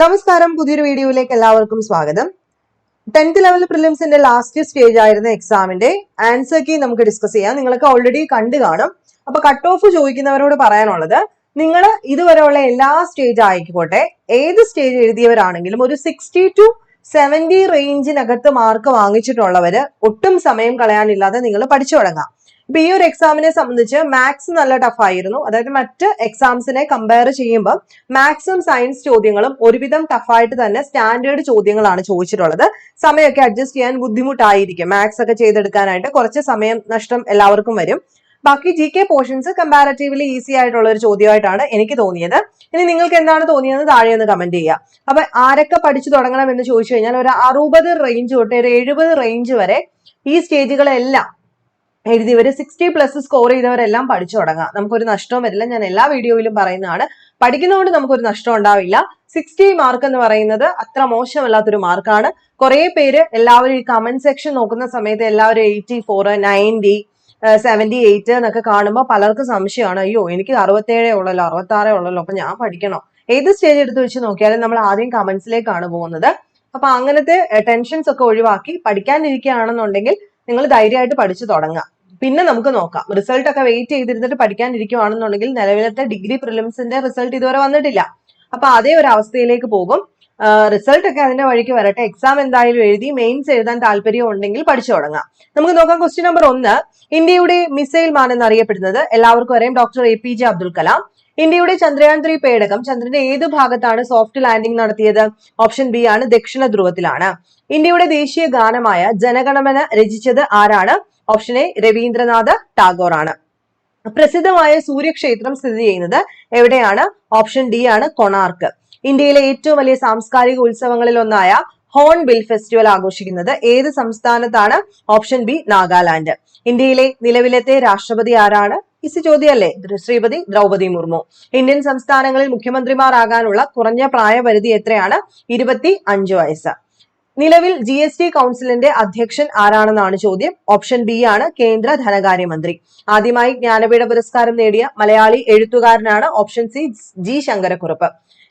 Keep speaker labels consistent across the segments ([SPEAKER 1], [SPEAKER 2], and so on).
[SPEAKER 1] നമസ്കാരം, പുതിയൊരു വീഡിയോയിലേക്ക് എല്ലാവർക്കും സ്വാഗതം. 10th ലെവൽ പ്രിലിംസിന്റെ ലാസ്റ്റ് സ്റ്റേജ് ആയിരുന്ന എക്സാമിന്റെ ആൻസർ കീ നമുക്ക് ഡിസ്കസ് ചെയ്യാം. നിങ്ങൾക്ക് ഓൾറെഡി കണ്ടു കാണും. അപ്പൊ കട്ട് ഓഫ് ചോദിക്കുന്നവരോട് പറയാനുള്ളത്, നിങ്ങൾ ഇതുവരെയുള്ള എല്ലാ സ്റ്റേജ് ആയിക്കോട്ടെ, ഏത് സ്റ്റേജ് എഴുതിയവരാണെങ്കിലും ഒരു 60 to 70 റേഞ്ചിനകത്ത് മാർക്ക് വാങ്ങിച്ചിട്ടുള്ളവര് ഒട്ടും സമയം കളയാനില്ലാതെ നിങ്ങൾ പഠിച്ചു തുടങ്ങാം. ഇപ്പൊ ഈ ഒരു എക്സാമിനെ സംബന്ധിച്ച് മാത്സ് നല്ല ടഫ് ആയിരുന്നു. അതായത് മറ്റ് എക്സാംസിനെ കമ്പയർ ചെയ്യുമ്പോൾ മാത്സും സയൻസ് ചോദ്യങ്ങളും ഒരുവിധം ടഫായിട്ട് തന്നെ സ്റ്റാൻഡേർഡ് ചോദ്യങ്ങളാണ് ചോദിച്ചിട്ടുള്ളത്. സമയമൊക്കെ അഡ്ജസ്റ്റ് ചെയ്യാൻ ബുദ്ധിമുട്ടായിരിക്കും. മാത്സ് ഒക്കെ ചെയ്തെടുക്കാനായിട്ട് കുറച്ച് സമയം നഷ്ടം എല്ലാവർക്കും വരും. ബാക്കി GK പോർഷൻസ് കമ്പാരറ്റീവ്ലി ഈസി ആയിട്ടുള്ള ഒരു ചോദ്യമായിട്ടാണ് എനിക്ക് തോന്നിയത്. ഇനി നിങ്ങൾക്ക് എന്താണ് തോന്നിയത് താഴെ ഒന്ന് കമന്റ് ചെയ്യുക. അപ്പൊ ആരൊക്കെ പഠിച്ചു തുടങ്ങണം എന്ന് ചോദിച്ചു കഴിഞ്ഞാൽ ഒരു 60 റേഞ്ച് തൊട്ട് ഒരു 70 റേഞ്ച് വരെ ഈ സ്റ്റേജുകളെല്ലാം എഴുതിയവര് 60+ സ്കോർ ചെയ്തവരെല്ലാം പഠിച്ചു തുടങ്ങാം. നമുക്കൊരു നഷ്ടവും വരില്ല. ഞാൻ എല്ലാ വീഡിയോയിലും പറയുന്നതാണ്, പഠിക്കുന്നതുകൊണ്ട് നമുക്കൊരു നഷ്ടം ഉണ്ടാവില്ല. 60 മാർക്ക് എന്ന് പറയുന്നത് അത്ര മോശമല്ലാത്തൊരു മാർക്കാണ്. കുറെ പേര് എല്ലാവരും ഈ കമന്റ് സെക്ഷൻ നോക്കുന്ന സമയത്ത് എല്ലാവരും 84, 90, 78 എന്നൊക്കെ കാണുമ്പോൾ പലർക്കും സംശയമാണ്, അയ്യോ എനിക്ക് 67 ഉള്ളല്ലോ, 66 ഉള്ളല്ലോ, അപ്പൊ ഞാൻ പഠിക്കണോ? ഏത് സ്റ്റേജ് എടുത്ത് വെച്ച് നോക്കിയാലും നമ്മൾ ആദ്യം കമന്റ്സിലേക്കാണ് പോകുന്നത്. അപ്പൊ അങ്ങനത്തെ ടെൻഷൻസ് ഒക്കെ ഒഴിവാക്കി പഠിക്കാനിരിക്കുകയാണെന്നുണ്ടെങ്കിൽ നിങ്ങൾ ധൈര്യമായിട്ട് പഠിച്ചു തുടങ്ങാം. പിന്നെ നമുക്ക് നോക്കാം. റിസൾട്ട് ഒക്കെ വെയിറ്റ് ചെയ്തിരുന്നിട്ട് പഠിക്കാനിരിക്കുവാണെന്നുണ്ടെങ്കിൽ നിലവിലത്തെ ഡിഗ്രി പ്രിലിംസിന്റെ റിസൾട്ട് ഇതുവരെ വന്നിട്ടില്ല. അപ്പൊ അതേ ഒരു അവസ്ഥയിലേക്ക് പോകും. റിസൾട്ട് ഒക്കെ അതിന്റെ വഴിക്ക് വരട്ടെ. എക്സാം എന്തായാലും എഴുതി മെയിൻസ് എഴുതാൻ താല്പര്യം ഉണ്ടെങ്കിൽ പഠിച്ചു തുടങ്ങാം. നമുക്ക് നോക്കാം. ക്വസ്റ്റ്യൻ നമ്പർ 1, ഇന്ത്യയുടെ മിസൈൽ മാൻ എന്നറിയപ്പെടുന്നത് എല്ലാവർക്കും അറിയാം ഡോക്ടർ APJ അബ്ദുൽ കലാം. ഇന്ത്യയുടെ ചന്ദ്രയാൻ 3 പേടകം ചന്ദ്രന്റെ ഏത് ഭാഗത്താണ് സോഫ്റ്റ് ലാൻഡിംഗ് നടത്തിയത്? ഓപ്ഷൻ ബി ആണ്, ദക്ഷിണ ധ്രുവത്തിലാണ്. ഇന്ത്യയുടെ ദേശീയ ഗാനമായ ജനഗണമന രചിച്ചത് ആരാണ്? ഓപ്ഷൻ എ രവീന്ദ്രനാഥ ടാഗോർ ആണ്. പ്രസിദ്ധമായ സൂര്യക്ഷേത്രം സ്ഥിതി ചെയ്യുന്നത് എവിടെയാണ്? ഓപ്ഷൻ ഡി ആണ്, കൊണാർക്ക്. ഇന്ത്യയിലെ ഏറ്റവും വലിയ സാംസ്കാരിക ഉത്സവങ്ങളിൽ ഒന്നായ ഹോൺബിൽ ഫെസ്റ്റിവൽ ആഘോഷിക്കുന്നത് ഏത് സംസ്ഥാനത്താണ്? Option B Nagaland. ഇന്ത്യയിലെ നിലവിലത്തെ രാഷ്ട്രപതി ആരാണ്? ഈസി ചോദ്യമല്ലേ, ശ്രീമതി ദ്രൗപദി മുർമു. ഇന്ത്യൻ സംസ്ഥാനങ്ങളിൽ മുഖ്യമന്ത്രിമാരാകാനുള്ള കുറഞ്ഞ പ്രായപരിധി എത്രയാണ്? 25 വയസ്സ്. നിലവിൽ GST കൗൺസിലിന്റെ അധ്യക്ഷൻ ആരാണെന്നാണ് ചോദ്യം. ഓപ്ഷൻ ബി ആണ്, കേന്ദ്ര ധനകാര്യമന്ത്രി. ആദ്യമായി ജ്ഞാനപീഠ പുരസ്കാരം നേടിയ മലയാളി എഴുത്തുകാരനാണ്? Option C, G Sankara Kurup.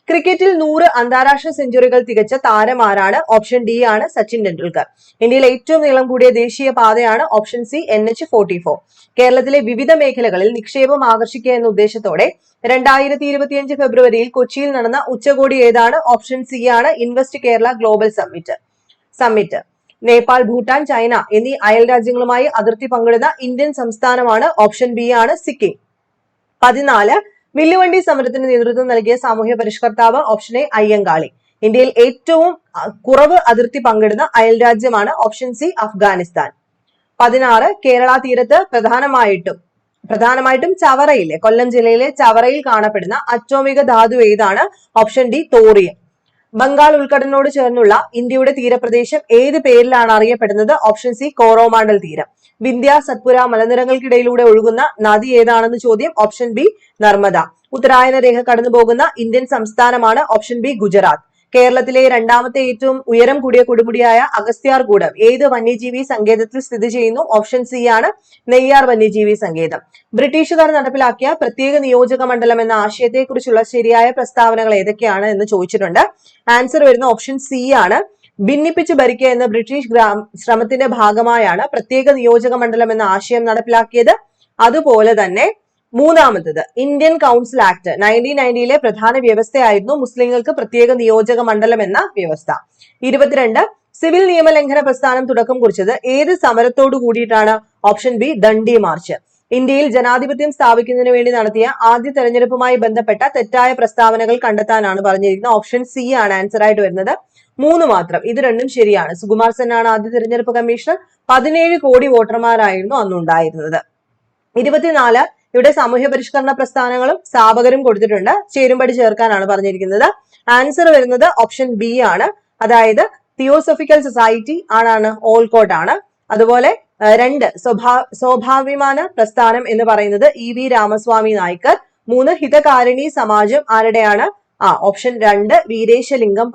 [SPEAKER 1] ക്രിക്കറ്റിൽ 100 അന്താരാഷ്ട്ര സെഞ്ചുറികൾ തികച്ച താരം ആരാണ്? ഓപ്ഷൻ ഡി ആണ്, സച്ചിൻ ടെണ്ടുൽക്കർ. ഇന്ത്യയിലെ ഏറ്റവും നീളം കൂടിയ ദേശീയ പാതയാണ്? Option C, NH44. കേരളത്തിലെ വിവിധ മേഖലകളിൽ നിക്ഷേപം ആകർഷിക്കുക എന്ന ഉദ്ദേശത്തോടെ 2025 ഫെബ്രുവരിയിൽ കൊച്ചിയിൽ നടന്ന ഉച്ചകോടി ഏതാണ്? ഓപ്ഷൻ സി ആണ്, invest Kerala global summit. Nepal, Bhutan, China എന്നീ അയൽ രാജ്യങ്ങളുമായി അതിർത്തി പങ്കിടുന്ന ഇന്ത്യൻ സംസ്ഥാനമാണ്? ഓപ്ഷൻ ബി ആണ്, സിക്കിം. 14, വില്ലുവണ്ടി സമരത്തിന് നേതൃത്വം നൽകിയ സാമൂഹ്യ പരിഷ്കർത്താവ്? Option A, Ayyankali. ഇന്ത്യയിൽ ഏറ്റവും കുറവ് അതിർത്തി പങ്കിടുന്ന അയൽ രാജ്യമാണ്? Option C, Afghanistan. 16, കേരള തീരത്ത് പ്രധാനമായിട്ടും ചവറയിലെ, കൊല്ലം ജില്ലയിലെ ചവറയിൽ കാണപ്പെടുന്ന അറ്റോമിക ധാതു ഏതാണ്? Option D, thorium. ബംഗാൾ ഉൾക്കടലിനോട് ചേർന്നുള്ള ഇന്ത്യയുടെ തീരപ്രദേശം ഏത് പേരിലാണ് അറിയപ്പെടുന്നത്? ഓപ്ഷൻ സി, കോറോമാണ്ടൽ തീരം. വിന്ധ്യ സത്പുര മലനിരകൾക്കിടയിലൂടെ ഒഴുകുന്ന നദി ഏതാണെന്ന് ചോദ്യം. Option B, Narmada. ഉത്തരായന രേഖ കടന്നു പോകുന്ന ഇന്ത്യൻ സംസ്ഥാനമാണ്? Option B, Gujarat. കേരളത്തിലെ രണ്ടാമത്തെ ഏറ്റവും ഉയരം കൂടിയ കൊടുമുടിയായ അഗസ്ത്യാർകൂടം ഏത് വന്യജീവി സങ്കേതത്തിൽ സ്ഥിതി ചെയ്യുന്നു? ഓപ്ഷൻ സി ആണ്, നെയ്യാർ വന്യജീവി സങ്കേതം. ബ്രിട്ടീഷുകാർ നടപ്പിലാക്കിയ പ്രത്യേക നിയോജക മണ്ഡലം എന്ന ആശയത്തെക്കുറിച്ചുള്ള ശരിയായ പ്രസ്താവനകൾ ഏതൊക്കെയാണ് എന്ന് ചോദിച്ചിട്ടുണ്ട്. ആൻസർ വരുന്ന ഓപ്ഷൻ സി ആണ്. ഭിന്നിപ്പിച്ച് ഭരിക്കുക എന്ന ബ്രിട്ടീഷ് ശ്രമത്തിന്റെ ഭാഗമായാണ് പ്രത്യേക നിയോജക മണ്ഡലം എന്ന ആശയം നടപ്പിലാക്കിയത്. അതുപോലെ തന്നെ മൂന്നാമത്തത്, ഇന്ത്യൻ കൗൺസിൽ ആക്ട് 1990ലെ പ്രധാന വ്യവസ്ഥയായിരുന്നു മുസ്ലിങ്ങൾക്ക് പ്രത്യേക നിയോജക മണ്ഡലം എന്ന വ്യവസ്ഥ. 22, സിവിൽ നിയമലംഘന പ്രസ്ഥാനം തുടക്കം കുറിച്ചത് ഏത് സമരത്തോടു കൂടിയിട്ടാണ്? Option B, Dandi March. ഇന്ത്യയിൽ ജനാധിപത്യം സ്ഥാപിക്കുന്നതിന് വേണ്ടി നടത്തിയ ആദ്യ തെരഞ്ഞെടുപ്പുമായി ബന്ധപ്പെട്ട തെറ്റായ പ്രസ്താവനകൾ കണ്ടെത്താനാണ് പറഞ്ഞിരിക്കുന്നത്. ഓപ്ഷൻ സി ആണ് ആൻസർ ആയിട്ട് വരുന്നത്. 3 മാത്രം, ഇത് രണ്ടും ശരിയാണ്. സുകുമാർ സെൻ ആണ് ആദ്യ തെരഞ്ഞെടുപ്പ് കമ്മീഷണർ. 17 കോടി വോട്ടർമാരായിരുന്നു അന്നുണ്ടായിരുന്നത്. 24, ഇവിടെ സാമൂഹ്യ പരിഷ്കരണ പ്രസ്ഥാനങ്ങളും സ്ഥാപകരും കൊടുത്തിട്ടുണ്ട്. ചേരുംപടി ചേർക്കാനാണ് പറഞ്ഞിരിക്കുന്നത്. ആൻസർ വരുന്നത് ഓപ്ഷൻ ബി ആണ്. അതായത് തിയോസഫിക്കൽ സൊസൈറ്റി ആണാണ്, ഓൾക്കോട്ട് ആണ്. അതുപോലെ 2, സ്വാഭിമാന പ്രസ്ഥാനം എന്ന് പറയുന്നത് EV രാമസ്വാമി നായ്ക്കർ. 3, ഹിതകാരിണി സമാജം ആരുടെയാണ്? ഓപ്ഷൻ 2, വീരേശലിംഗം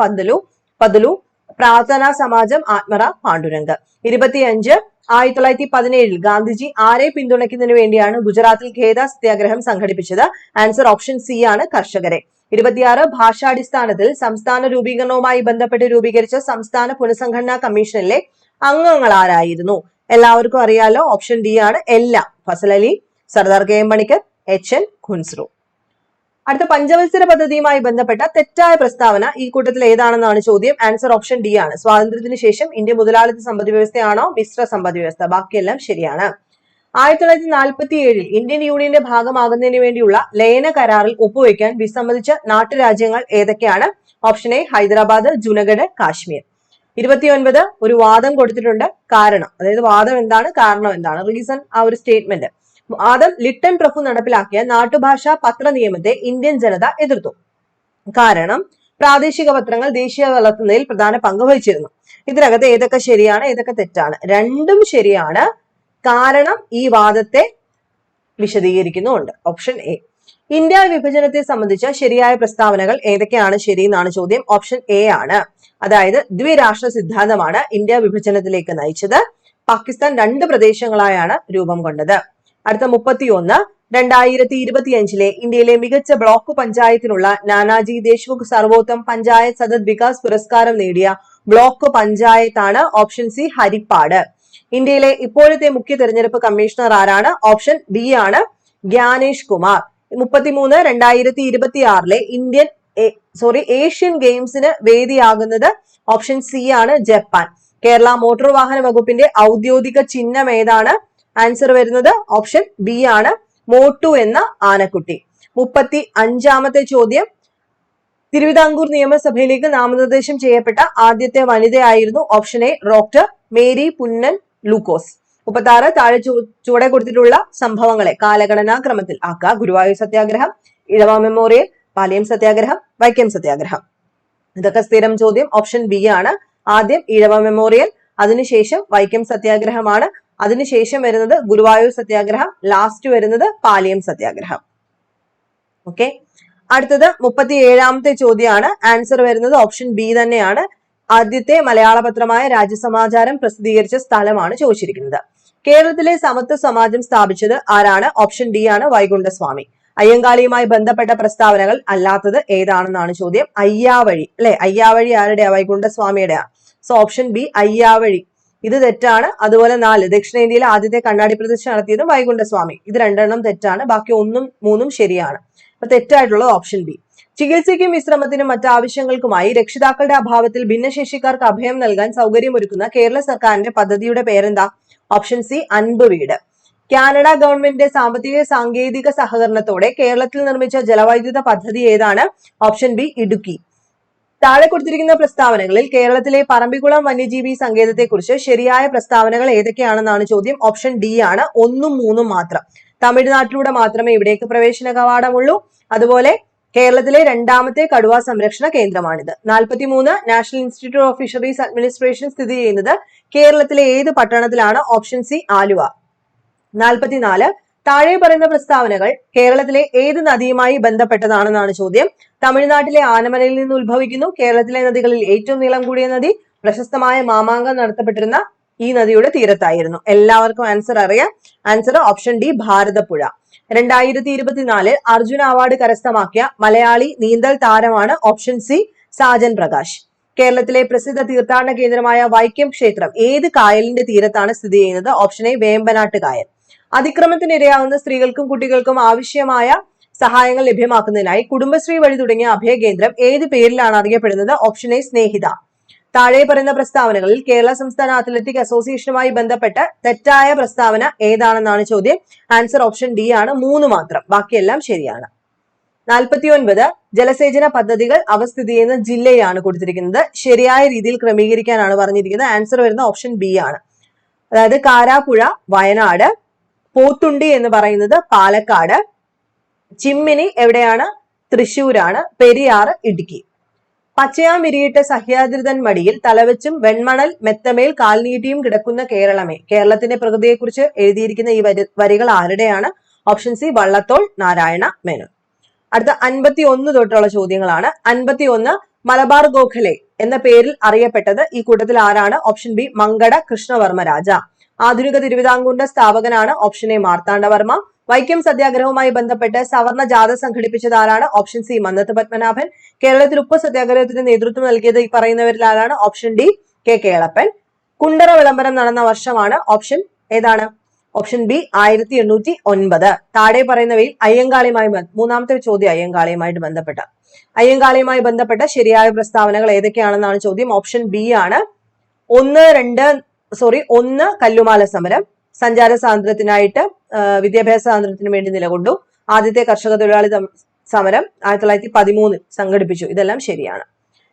[SPEAKER 1] പദലു. പ്രാർത്ഥനാ സമാജം ആത്മറ പാണ്ഡുരംഗ്. 25, 1917 ഗാന്ധിജി ആരെ പിന്തുണയ്ക്കുന്നതിന് വേണ്ടിയാണ് ഗുജറാത്തിൽ ഖേദ സത്യാഗ്രഹം സംഘടിപ്പിച്ചത്? ആൻസർ ഓപ്ഷൻ സി ആണ്, കർഷകരെ. 26 ഭാഷാടിസ്ഥാനത്തിൽ സംസ്ഥാന രൂപീകരണവുമായി ബന്ധപ്പെട്ട് രൂപീകരിച്ച സംസ്ഥാന പുനഃസംഘടനാ കമ്മീഷനിലെ അംഗങ്ങൾ ആരായിരുന്നു? എല്ലാവർക്കും അറിയാലോ, ഓപ്ഷൻ ഡി ആണ് എല്ലാം. Fazal Ali, Sardar K M Panikkar, HN Kunzru. അടുത്ത പഞ്ചവത്സര പദ്ധതിയുമായി ബന്ധപ്പെട്ട തെറ്റായ പ്രസ്താവന ഈ കൂട്ടത്തിൽ ഏതാണെന്നാണ് ചോദ്യം. ആൻസർ ഓപ്ഷൻ ഡി ആണ്. സ്വാതന്ത്ര്യത്തിന് ശേഷം ഇന്ത്യ മുതലാളിത്ത സമ്പദ് വ്യവസ്ഥയാണോ മിശ്ര സമ്പദ് വ്യവസ്ഥ? ബാക്കിയെല്ലാം ശരിയാണ്. 1947 ഇന്ത്യൻ യൂണിയന്റെ ഭാഗമാകുന്നതിന് വേണ്ടിയുള്ള ലയന കരാറിൽ ഒപ്പുവെക്കാൻ വിസമ്മതിച്ച നാട്ടുരാജ്യങ്ങൾ ഏതൊക്കെയാണ്? Option A Hyderabad, Junagadh, Kashmir. 29 ഒരു വാദം കൊടുത്തിട്ടുണ്ട്. കാരണം, അതായത് വാദം എന്താണ്, കാരണം എന്താണ്, റീസൺ, ആ ഒരു സ്റ്റേറ്റ്മെന്റ്. വാദം, ലിട്ടൺ പ്രഭു നടപ്പിലാക്കിയ നാട്ടുഭാഷാ പത്ര നിയമത്തെ ഇന്ത്യൻ ജനത എതിർത്തു. കാരണം പ്രാദേശിക പത്രങ്ങൾ ദേശീയ വളർത്തുന്നതിൽ പ്രധാന പങ്ക് വഹിച്ചിരുന്നു. ഇതിനകത്ത് ഏതൊക്കെ ശരിയാണ്, ഏതൊക്കെ തെറ്റാണ്? രണ്ടും ശരിയാണ്. കാരണം ഈ വാദത്തെ വിശദീകരിക്കുന്നുണ്ട്. Option A. ഇന്ത്യ വിഭജനത്തെ സംബന്ധിച്ച ശരിയായ പ്രസ്താവനകൾ ഏതൊക്കെയാണ് ശരി എന്നാണ് ചോദ്യം. ഓപ്ഷൻ എ ആണ്. അതായത് ദ്വിരാഷ്ട്ര സിദ്ധാന്തമാണ് ഇന്ത്യ വിഭജനത്തിലേക്ക് നയിച്ചത്. പാകിസ്ഥാൻ 2 പ്രദേശങ്ങളായാണ് രൂപം കൊണ്ടത്. അടുത്ത 31 2025 ഇന്ത്യയിലെ മികച്ച ബ്ലോക്ക് പഞ്ചായത്തിനുള്ള നാനാജി ദേശ്മുഖ് സർവോത്തം പഞ്ചായത്ത് സതത് വികാസ് പുരസ്കാരം നേടിയ ബ്ലോക്ക് പഞ്ചായത്താണ് ഓപ്ഷൻ സി ഹരിപ്പാട്. ഇന്ത്യയിലെ ഇപ്പോഴത്തെ മുഖ്യ തെരഞ്ഞെടുപ്പ് കമ്മീഷണർ ആരാണ്? ഓപ്ഷൻ ബി ആണ്, ജ്ഞാനേഷ് കുമാർ. 33 2026 ഏഷ്യൻ ഗെയിംസിന് വേദിയാകുന്നത് ഓപ്ഷൻ സി ആണ്, ജപ്പാൻ. കേരള മോട്ടോർ വാഹന വകുപ്പിന്റെ ഔദ്യോഗിക ചിഹ്നം ഏതാണ്? ആൻസർ വരുന്നത് ഓപ്ഷൻ ബി ആണ്, മോട്ടു എന്ന ആനക്കുട്ടി. 35 ചോദ്യം, തിരുവിതാംകൂർ നിയമസഭയിലേക്ക് നാമനിർദ്ദേശം ചെയ്യപ്പെട്ട ആദ്യത്തെ വനിതയായിരുന്നു? Option A doctor Mary Punnen Lukose. 36 താഴെ ചുവടെ കൊടുത്തിട്ടുള്ള സംഭവങ്ങളെ കാലഗണനാ ക്രമത്തിൽ ആക്കുക. ഗുരുവായൂർ സത്യാഗ്രഹം, ഇഴവ മെമ്മോറിയൽ, പാലിയം സത്യാഗ്രഹം, വൈക്കം സത്യാഗ്രഹം. ഇതൊക്കെ സ്ഥിരം ചോദ്യം. ഓപ്ഷൻ ബി ആണ്. ആദ്യം ഇഴവ മെമ്മോറിയൽ, അതിനുശേഷം വൈക്കം സത്യാഗ്രഹമാണ്, അതിനുശേഷം വരുന്നത് ഗുരുവായൂർ സത്യാഗ്രഹം, ലാസ്റ്റ് വരുന്നത് പാലിയം സത്യാഗ്രഹം. ഓക്കെ. അടുത്തത് 37 ചോദ്യമാണ്. ആൻസർ വരുന്നത് ഓപ്ഷൻ ബി തന്നെയാണ്. ആദ്യത്തെ മലയാള പത്രമായ രാജ്യസമാചാരം പ്രസിദ്ധീകരിച്ച സ്ഥലമാണ് ചോദിച്ചിരിക്കുന്നത്. കേരളത്തിലെ സമത്വ സമാജം സ്ഥാപിച്ചത് ആരാണ്? ഓപ്ഷൻ ഡി ആണ്, വൈകുണ്ഠസ്വാമി. അയ്യങ്കാളിയുമായി ബന്ധപ്പെട്ട പ്രസ്താവനകൾ അല്ലാത്തത് ഏതാണെന്നാണ് ചോദ്യം. അയ്യാവഴി അല്ലെ, അയ്യാവഴി ആരുടെയാ? വൈകുണ്ഠസ്വാമിയുടെയാ. സോ ഓപ്ഷൻ ബി അയ്യാവഴി, ഇത് തെറ്റാണ്. അതുപോലെ 4 ദക്ഷിണേന്ത്യയിലെ ആദ്യത്തെ കണ്ണാടി പ്രതിഷ്ഠ നടത്തിയതും വൈകുണ്ഠസ്വാമി. ഇത് 2 തെറ്റാണ്, ബാക്കി 1ഉം 3ഉം ശരിയാണ്. അപ്പൊ തെറ്റായിട്ടുള്ളത് ഓപ്ഷൻ ബി. ചികിത്സയ്ക്കും വിശ്രമത്തിനും മറ്റാവശ്യങ്ങൾക്കുമായി രക്ഷിതാക്കളുടെ അഭാവത്തിൽ ഭിന്നശേഷിക്കാർക്ക് അഭയം നൽകാൻ സൗകര്യമൊരുക്കുന്ന കേരള സർക്കാരിന്റെ പദ്ധതിയുടെ പേരെന്താ? ഓപ്ഷൻ സി അൻപ് വീട്. കാനഡ ഗവൺമെന്റിന്റെ സാമ്പത്തിക സാങ്കേതിക സഹകരണത്തോടെ കേരളത്തിൽ നിർമ്മിച്ച ജലവൈദ്യുത പദ്ധതി ഏതാണ്? Option B Idukki. താഴെ കൊടുത്തിരിക്കുന്ന പ്രസ്താവനകളിൽ കേരളത്തിലെ പറമ്പിക്കുളം വന്യജീവി സങ്കേതത്തെക്കുറിച്ച് ശരിയായ പ്രസ്താവനകൾ ഏതൊക്കെയാണെന്നാണ് ചോദ്യം. ഓപ്ഷൻ ഡി ആണ്, 1ഉം 3ഉം മാത്രം. തമിഴ്നാട്ടിലൂടെ മാത്രമേ ഇവിടേക്ക് പ്രവേശന കവാടമുള്ളൂ. അതുപോലെ കേരളത്തിലെ 2ാമത്തെ കടുവ സംരക്ഷണ കേന്ദ്രമാണിത്. 43 national institute of fisheries administration സ്ഥിതി ചെയ്യുന്നത് കേരളത്തിലെ ഏത് പട്ടണത്തിലാണ്? Option C Aluva. 44 താഴെ പറയുന്ന പ്രസ്താവനകൾ കേരളത്തിലെ ഏത് നദിയുമായി ബന്ധപ്പെട്ടതാണെന്നാണ് ചോദ്യം. തമിഴ്നാട്ടിലെ ആനമലയിൽ നിന്ന് ഉത്ഭവിക്കുന്നു. കേരളത്തിലെ നദികളിൽ ഏറ്റവും നീളം കൂടിയ നദി. പ്രശസ്തമായ മാമാങ്കം നടത്തപ്പെട്ടിരുന്ന ഈ നദിയുടെ തീരത്തായിരുന്നു. എല്ലാവർക്കും ആൻസർ അറിയാം. Answer option D Bharathapuzha. 2024 Arjuna award കരസ്ഥമാക്കിയ മലയാളി നീന്തൽ താരമാണ്? Option C Sajan Prakash. കേരളത്തിലെ പ്രസിദ്ധ തീർത്ഥാടന കേന്ദ്രമായ വൈക്കം ക്ഷേത്രം ഏത് കായലിന്റെ തീരത്താണ് സ്ഥിതി ചെയ്യുന്നത്? ഓപ്ഷൻ എ വേമ്പനാട്ട് കായൽ. അതിക്രമത്തിനിരയാവുന്ന സ്ത്രീകൾക്കും കുട്ടികൾക്കും ആവശ്യമായ സഹായങ്ങൾ ലഭ്യമാക്കുന്നതിനായി കുടുംബശ്രീ വഴി തുടങ്ങിയ അഭയകേന്ദ്രം ഏത് പേരിലാണ് അറിയപ്പെടുന്നത്? ഓപ്ഷൻ എ സ്നേഹിത. താഴെ പറയുന്ന പ്രസ്താവനകളിൽ കേരള സംസ്ഥാന അത്ലറ്റിക് അസോസിയേഷനുമായി ബന്ധപ്പെട്ട തെറ്റായ പ്രസ്താവന ഏതാണെന്നാണ് ചോദ്യം. ആൻസർ ഓപ്ഷൻ ഡി ആണ്, 3 മാത്രം. ബാക്കിയെല്ലാം ശരിയാണ്. 49 ജലസേചന പദ്ധതികൾ അവ സ്ഥിതി ചെയ്യുന്ന ജില്ലയാണ് കൊടുത്തിരിക്കുന്നത്. ശരിയായ രീതിയിൽ ക്രമീകരിക്കാനാണ് പറഞ്ഞിരിക്കുന്നത്. ആൻസർ വരുന്ന ഓപ്ഷൻ ബി ആണ്. അതായത് കാരാപ്പുഴ വയനാട്, പോത്തുണ്ടി എന്ന് പറയുന്നത് പാലക്കാട്, ചിമ്മിനി എവിടെയാണ്? തൃശ്ശൂരാണ്, പെരിയാർ ഇടുക്കി. പച്ചയാം വിരിയിട്ട സഹ്യാദ്രിതൻ മടിയിൽ തലവെച്ചും വെൺമണൽ മെത്തമേൽ കാൽനീട്ടിയും കിടക്കുന്ന കേരളമേ. കേരളത്തിന്റെ പ്രകൃതിയെക്കുറിച്ച് എഴുതിയിരിക്കുന്ന ഈ വരികൾ ആരുടെയാണ്? Option C Vallathol Narayana Menon. അടുത്ത 51 തൊട്ടുള്ള ചോദ്യങ്ങളാണ്. 51 മലബാർ ഗോഖലെ എന്ന പേരിൽ അറിയപ്പെട്ടത് ഈ കൂട്ടത്തിൽ ആരാണ്? Option B Mankada Krishna Varma Raja. ആധുനിക തിരുവിതാംകൂറിന്റെ സ്ഥാപകനാണ്? Option A Marthanda Varma. വൈക്കം സത്യാഗ്രഹവുമായി ബന്ധപ്പെട്ട് സവർണ ജാഥ സംഘടിപ്പിച്ചത് ആരാണ്? Option C Mannathu Padmanabhan. കേരളത്തിൽ ഉപ്പ് സത്യാഗ്രഹത്തിന് നേതൃത്വം നൽകിയത് ഈ പറയുന്നവരിൽ ആരാണ്? Option D K Kelappan. Kundara വിളംബരം നടന്ന വർഷമാണ്? ഓപ്ഷൻ ഏതാണ്? Option B 1809. താഴെ പറയുന്നവയിൽ അയ്യങ്കാളിയുമായി മൂന്നാമത്തെ ചോദ്യം അയ്യങ്കാളിയുമായി ബന്ധപ്പെട്ട ശരിയായ പ്രസ്താവനകൾ ഏതൊക്കെയാണെന്നാണ് ചോദ്യം. ഓപ്ഷൻ ബി ആണ്. ഒന്ന് കല്ലുമാല സമരം, സഞ്ചാര സ്വാതന്ത്ര്യത്തിനായിട്ട് വിദ്യാഭ്യാസ സ്വാതന്ത്ര്യത്തിന് വേണ്ടി നിലകൊണ്ടു. ആദ്യത്തെ കർഷക തൊഴിലാളി സമരം 1913 സംഘടിപ്പിച്ചു. ഇതെല്ലാം ശരിയാണ്.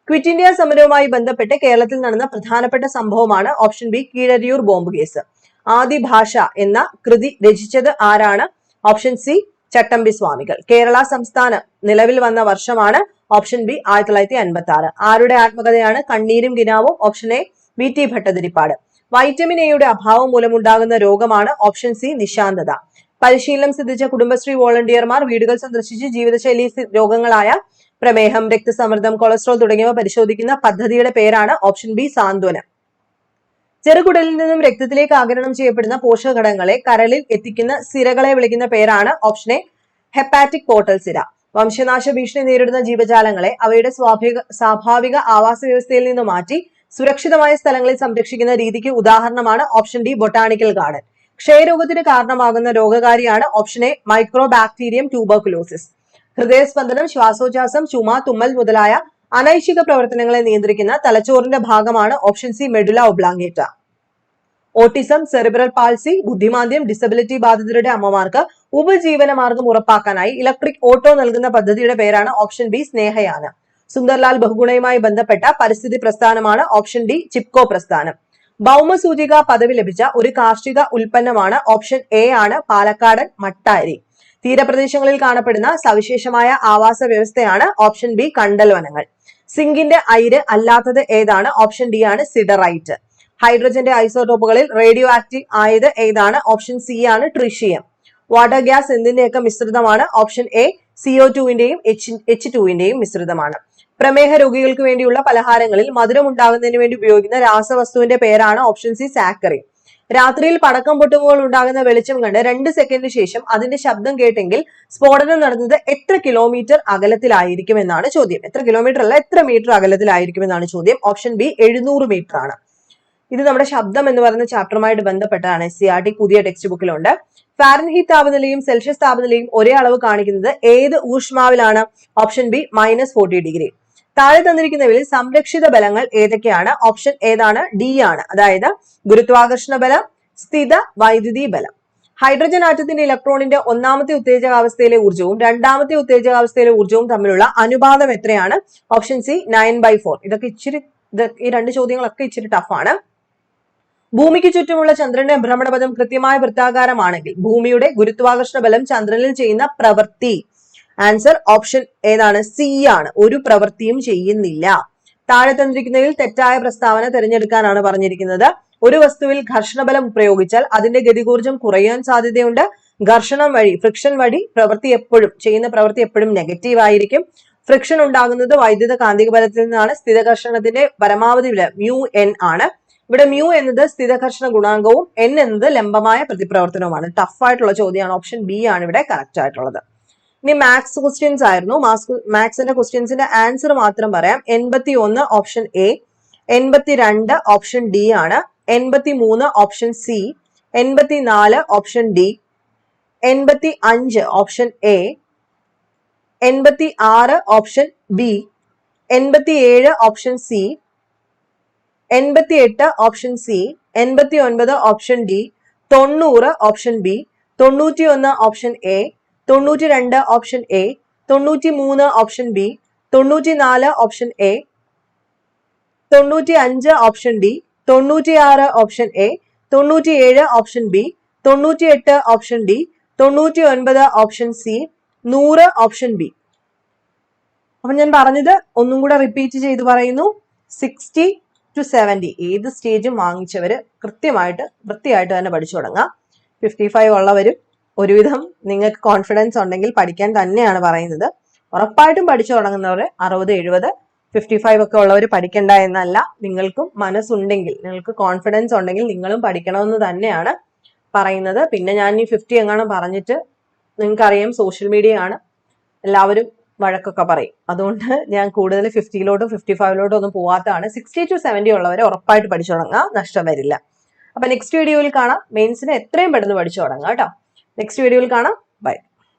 [SPEAKER 1] ക്വിറ്റ് ഇന്ത്യ സമരവുമായി ബന്ധപ്പെട്ട് കേരളത്തിൽ നടന്ന പ്രധാനപ്പെട്ട സംഭവമാണ്? Option B Keezhariyur bomb case. Adi Bhasha എന്ന കൃതി രചിച്ചത് ആരാണ്? ഓപ്ഷൻ സി ചട്ടമ്പി സ്വാമികൾ. കേരള സംസ്ഥാനം നിലവിൽ വന്ന വർഷമാണ്? Option B 1956. ആരുടെ ആത്മകഥയാണ് Kanneerum Kinavum? Option A V T Bhattathiripad. Vitamin എയുടെ അഭാവം മൂലമുണ്ടാകുന്ന രോഗമാണ്? ഓപ്ഷൻ സി നിശാന്തത. പരിശീലനം സിദ്ധിച്ച കുടുംബശ്രീ വോളണ്ടിയർമാർ വീടുകൾ സന്ദർശിച്ച് ജീവിതശൈലി രോഗങ്ങളായ പ്രമേഹം, രക്തസമ്മർദ്ദം, കൊളസ്ട്രോൾ തുടങ്ങിയവ പരിശോധിക്കുന്ന പദ്ധതിയുടെ പേരാണ്? ഓപ്ഷൻ ബി സാന്ത്വനം. ചെറുകുടലിൽ നിന്നും രക്തത്തിലേക്ക് ആഗിരണം ചെയ്യപ്പെടുന്ന പോഷക ഘടകങ്ങളെ കരളിൽ എത്തിക്കുന്ന സിരകളെ വിളിക്കുന്ന പേരാണ്? ഓപ്ഷൻ എ ഹെപ്പാറ്റിക് പോർട്ടൽ സിര. വംശനാശ ഭീഷണി നേരിടുന്ന ജീവജാലങ്ങളെ അവയുടെ സ്വാഭാവിക ആവാസ വ്യവസ്ഥയിൽ നിന്ന് മാറ്റി സുരക്ഷിതമായ സ്ഥലങ്ങളിൽ സംരക്ഷിക്കുന്ന രീതിക്ക് ഉദാഹരണമാണ്? Option D botanical garden. ക്ഷയരോഗത്തിന് കാരണമാകുന്ന രോഗകാരിയാണ്? Option A mycobacterium tuberculosis. ഹൃദയസ്പന്ദനം, ശ്വാസോച്ഛ്വാസം, ചുമ, തുമ്മൽ മുതലായ അനൈച്ഛിക പ്രവർത്തനങ്ങളെ നിയന്ത്രിക്കുന്ന തലച്ചോറിന്റെ ഭാഗമാണ്? Option C medulla oblongata. Autism, cerebral palsy, ബുദ്ധിമാന്ദ്യം, ഡിസബിലിറ്റി ബാധിതരുടെ അമ്മമാർക്ക് ഉപജീവന മാർഗം ഉറപ്പാക്കാനായി ഇലക്ട്രിക് ഓട്ടോ നൽകുന്ന പദ്ധതിയുടെ പേരാണ്? Option B Snehayana. സുന്ദർലാൽ ബഹുഗുണയുമായി ബന്ധപ്പെട്ട പരിസ്ഥിതി പ്രസ്ഥാനമാണ്? ഓപ്ഷൻ ഡി ചിപ്കോ പ്രസ്ഥാനം. ഭൗമസൂചിക പദവി ലഭിച്ച ഒരു കാർഷിക ഉൽപ്പന്നമാണ്? ഓപ്ഷൻ എ ആണ് പാലക്കാടൻ മട്ടാരി. തീരപ്രദേശങ്ങളിൽ കാണപ്പെടുന്ന സവിശേഷമായ ആവാസ വ്യവസ്ഥയാണ്? ഓപ്ഷൻ ബി കണ്ടൽ വനങ്ങൾ. സിങ്കിന്റെ അയിര് അല്ലാത്തത് ഏതാണ്? ഓപ്ഷൻ ഡി ആണ് സിഡറൈറ്റ്. ഹൈഡ്രജന്റെ ഐസോടോപ്പുകളിൽ റേഡിയോ ആക്റ്റീവ് ആയത് ഏതാണ്? ഓപ്ഷൻ സി ആണ് ട്രിഷിയം. വാട്ടർ ഗ്യാസ് എന്തിന്റെയൊക്കെ മിശ്രിതമാണ്? ഓപ്ഷൻ എ CO2-ന്റെയും H2-ന്റെയും മിശ്രിതമാണ്. പ്രമേഹ രോഗികൾക്ക് വേണ്ടിയുള്ള പലഹാരങ്ങളിൽ മധുരം ഉണ്ടാകുന്നതിന് വേണ്ടി ഉപയോഗിക്കുന്ന രാസവസ്തുവിന്റെ പേരാണ്? Option C saccharin. രാത്രിയിൽ പടക്കം പൊട്ടുമ്പോൾ ഉണ്ടാകുന്ന വെളിച്ചം കണ്ട് 2 സെക്കൻഡിന് ശേഷം അതിന്റെ ശബ്ദം കേട്ടെങ്കിൽ സ്ഫോടനം നടന്നത് എത്ര കിലോമീറ്റർ അകലത്തിലായിരിക്കും എന്നാണ് ചോദ്യം. എത്ര കിലോമീറ്റർ അല്ല, എത്ര മീറ്റർ അകലത്തിലായിരിക്കും എന്നാണ് ചോദ്യം. ഓപ്ഷൻ ബി 700 മീറ്റർ ആണ്. ഇത് നമ്മുടെ ശബ്ദം എന്ന് പറയുന്ന ചാപ്റ്ററുമായിട്ട് ബന്ധപ്പെട്ടാണ്. SCERT പുതിയ ടെക്സ്റ്റ് ബുക്കിലുണ്ട്. ഫാരൻഹീറ്റ് താപനിലയും സെൽഷ്യസ് താപനിലയും ഒരേ അളവ് കാണിക്കുന്നത് ഏത് ഊഷ്മാവിലാണ്? Option B -40 degree. താഴെ തന്നിരിക്കുന്നവയിൽ സംരക്ഷിത ബലങ്ങൾ ഏതൊക്കെയാണ്? ഓപ്ഷൻ ഏതാണ്? ഡി ആണ്. അതായത് ഗുരുത്വാകർഷണ ബലം, സ്ഥിത വൈദ്യുതി ബലം. ഹൈഡ്രജൻ ആറ്റത്തിന്റെ ഇലക്ട്രോണിന്റെ ഒന്നാമത്തെ ഉത്തേജകാവസ്ഥയിലെ ഊർജ്ജവും രണ്ടാമത്തെ ഉത്തേജകാവസ്ഥയിലെ ഊർജ്ജവും തമ്മിലുള്ള അനുപാതം എത്രയാണ്? Option C 9/4. ഈ 2 ചോദ്യങ്ങളൊക്കെ ഇച്ചിരി ടഫാണ്. ഭൂമിക്ക് ചുറ്റുമുള്ള ചന്ദ്രന്റെ ഭ്രമണപഥം കൃത്യമായ വൃത്താകാരമാണെങ്കിൽ ഭൂമിയുടെ ഗുരുത്വാകർഷണ ബലം ചന്ദ്രനിൽ ചെയ്യുന്ന പ്രവൃത്തി? ആൻസർ ഓപ്ഷൻ ഏതാണ്? സി ആണ്. ഒരു പ്രവൃത്തിയും ചെയ്യുന്നില്ല. താഴെ തന്നിരിക്കുന്നതിൽ തെറ്റായ പ്രസ്താവന തിരഞ്ഞെടുക്കാനാണ് പറഞ്ഞിരിക്കുന്നത്. ഒരു വസ്തുവിൽ ഘർഷണബലം പ്രയോഗിച്ചാൽ അതിന്റെ ഗതികൂർജ്ജം കുറയാൻ സാധ്യതയുണ്ട്. ഘർഷണം വഴി, ഫ്രിക്ഷൻ വഴി ചെയ്യുന്ന പ്രവൃത്തി എപ്പോഴും നെഗറ്റീവ് ആയിരിക്കും. ഫ്രിക്ഷൻ ഉണ്ടാകുന്നത് വൈദ്യുത കാന്തിക ബലത്തിൽ നിന്നാണ്. സ്ഥിതഘർഷണത്തിന്റെ പരമാവധി വില μn ആണ്. ഇവിടെ μ എന്നത് സ്ഥിതഘർഷണ ഗുണാങ്കവും n എന്നത് ലംബമായ പ്രതിപ്രവർത്തനവുമാണ്. ടഫ് ആയിട്ടുള്ള ചോദ്യമാണ്. ഓപ്ഷൻ ബി ആണ് ഇവിടെ കറക്റ്റ് ആയിട്ടുള്ളത്. ഇനി മാത്സ് ക്വസ്റ്റ്യൻസ് ആയിരുന്നു. മാത്സിന്റെ ക്വസ്റ്റ്യൻസിന്റെ ആൻസർ മാത്രം പറയാം. 81 ഓപ്ഷൻ എ, 82 ഓപ്ഷൻ ഡി ആണ്, 83 option C, 84 option D, 85 option A, 86 option B, 87 option C, 88 option C, 89 option D, 90 option B, 91 option A, 92 option A, 93 option B, 94 option A, 95 option D, 96 option A, 97 option B, 98 option D, 99 option C, 100 option B. അപ്പൊ ഞാൻ പറഞ്ഞത് ഒന്നും കൂടെ repeat ചെയ്ത് പറയുന്നു. 60 to 70 ഏത് സ്റ്റേജും വാങ്ങിച്ചവര് കൃത്യമായിട്ട് വൃത്തിയായിട്ട് തന്നെ പഠിച്ചു തുടങ്ങാം. 55 ഉള്ളവരും ഒരുവിധം നിങ്ങൾക്ക് കോൺഫിഡൻസ് ഉണ്ടെങ്കിൽ പഠിക്കാൻ തന്നെയാണ് പറയുന്നത്. ഉറപ്പായിട്ടും പഠിച്ചു തുടങ്ങുന്നവർ 60, 70, 55 ഒക്കെ ഉള്ളവർ പഠിക്കണ്ട എന്നല്ല. നിങ്ങൾക്കും മനസ്സുണ്ടെങ്കിൽ, നിങ്ങൾക്ക് കോൺഫിഡൻസ് ഉണ്ടെങ്കിൽ നിങ്ങളും പഠിക്കണമെന്ന് തന്നെയാണ് പറയുന്നത്. പിന്നെ ഞാൻ ഈ 50 എങ്ങാനും പറഞ്ഞിട്ട് നിങ്ങൾക്കറിയാം സോഷ്യൽ മീഡിയ ആണ്, എല്ലാവരും വഴക്കൊക്കെ പറയും. അതുകൊണ്ട് ഞാൻ കൂടുതൽ 50-ലോട്ടും 55-ലോട്ടും ഒന്നും പോവാത്തതാണ്. 60 to 70 ഉള്ളവരെ ഉറപ്പായിട്ട് പഠിച്ചു തുടങ്ങുക, നഷ്ടം വരില്ല. അപ്പൊ നെക്സ്റ്റ് വീഡിയോയിൽ കാണാം. മെയിൻസിന് എത്രയും പെട്ടെന്ന് പഠിച്ചു തുടങ്ങാം കേട്ടോ. നെക്സ്റ്റ് വീഡിയോയിൽ കാണാം. ബൈ.